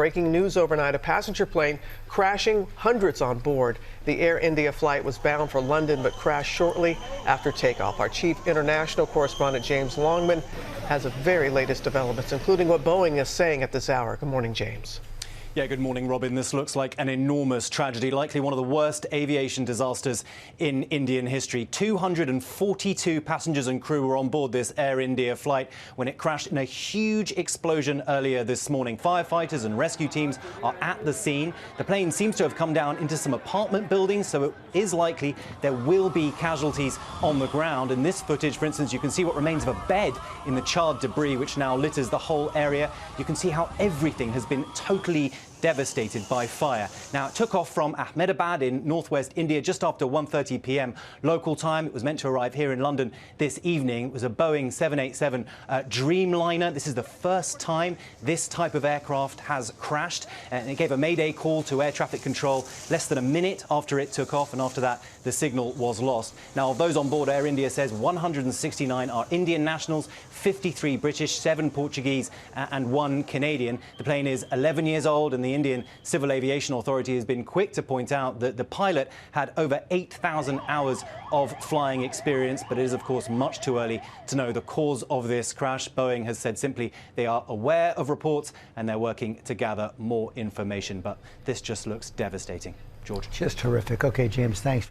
Breaking news overnight, a passenger plane crashing, hundreds on board. The Air India flight was bound for London but crashed shortly after takeoff. Our chief international correspondent, James Longman, has the very latest developments, including what Boeing is saying at this hour. Good morning, James. Yeah, good morning, Robin. This looks like an enormous tragedy, likely one of the worst aviation disasters in Indian history. 242 passengers and crew were on board this Air India flight when it crashed in a huge explosion earlier this morning. Firefighters and rescue teams are at the scene. The plane seems to have come down into some apartment buildings, so it is likely there will be casualties on the ground. In this footage, for instance, you can see what remains of a bed in the charred debris, which now litters the whole area. You can see how everything has been totally devastated by fire. Now, it took off from Ahmedabad in northwest India just after 1:30 p.m. local time. It was meant to arrive here in London this evening. It was a Boeing 787 Dreamliner. This is the first time this type of aircraft has crashed, and it gave a mayday call to air traffic control less than a minute after it took off, and after that the signal was lost. Now, of those on board, Air India says 169 are Indian nationals, 53 British, 7 Portuguese and 1 Canadian. The plane is 11 years old, and the Indian Civil Aviation Authority has been quick to point out that the pilot had over 8,000 hours of flying experience, but it is, of course, much too early to know the cause of this crash. Boeing has said simply they are aware of reports and they're working to gather more information, but this just looks devastating. George. Just horrific. Okay, James, thanks.